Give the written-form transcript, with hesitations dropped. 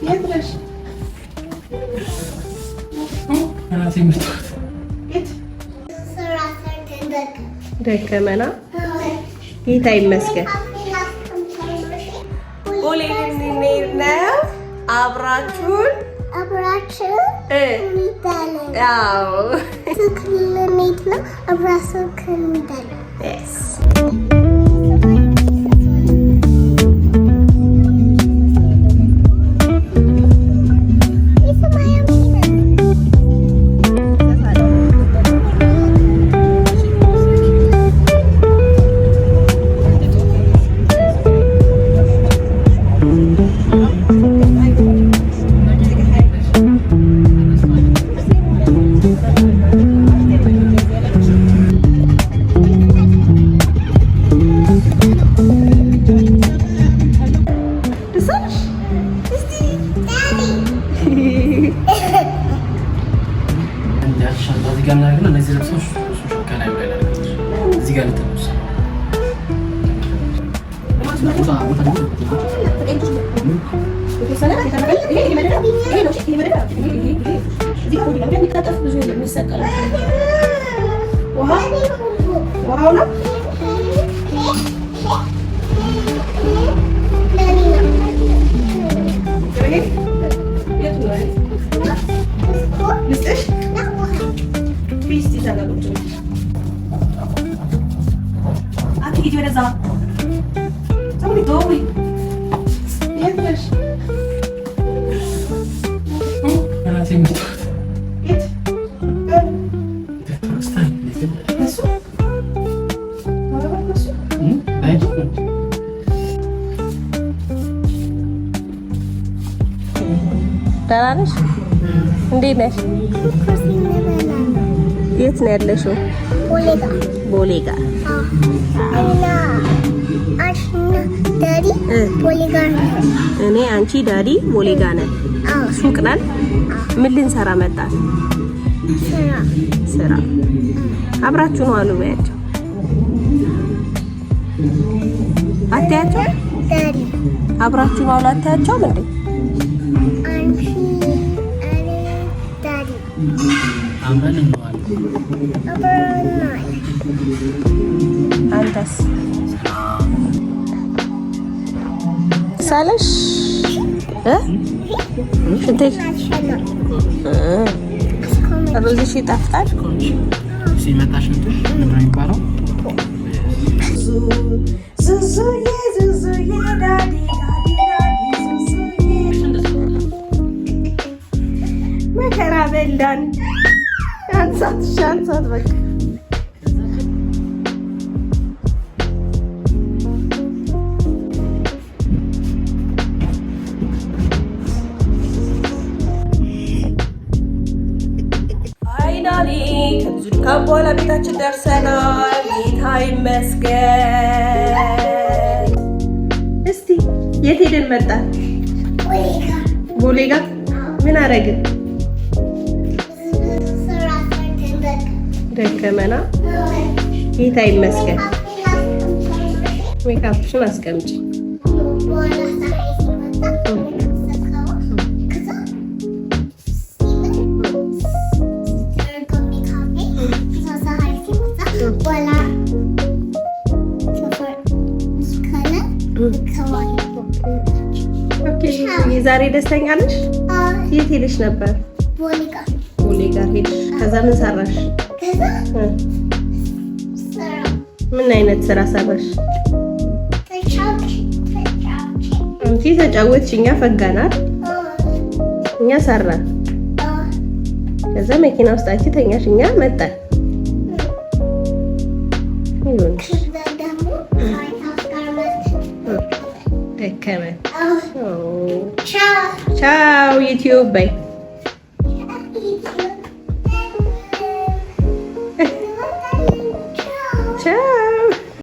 يدرش راسي مفتوح ደከመና ጌታ ይመስገን። ቦሌ ልንሄድ ነው። አብራችሁን ደህና ነሽ? እንዴት ነሽ? የት ነው ያለሽው? ቦሌ ጋር እኔ አንቺ ዳዲ ቦሌ ጋር ነን። ሱቅ ነን። ምን ልንሰራ መጣን? ስራ። አብራችሁ ነው አሉ በያቸው። አታያቸው? አብራችሁ ነው አሉ አታያቸውም እንዴ? አንተስ ሳለሽ ሽንቴ ሮዝሽ ይጣፍጣል። ሲመጣ ሽንትሽ ምን ነው የሚባለው? ዙዙዬ ዙዙዬ ዳዲ ዳዲ ዳዲ ዙዙዬ መከራ በላን። አንሳት በቃ ፋይናሊ ከብዙ ድካም በኋላ ቤታችን ደርሰናል። ጌታ ይመስገን። እስቲ የት ሄደን መጣን? ቦሌ ጋር ምን አደረግን? ደከመና ጌታ ይመስገን። ሜካፕሽን አስቀምጪ። ዛሬ ደስተኛ ነሽ? የት ሄደሽ ነበር? ቦሌ ጋር ሄድሽ። ከዛ ምን ሰራሽ? ምን አይነት ስራ ሰራሽ? አንቺ ተጫወትሽ፣ እኛ ፈጋናል። እኛ ሰራን። ከዛ መኪና ውስጥ አንቺ ተኛሽ፣ እኛ መጣን። ደከመን። ቻው ዩቲዩብ ባይ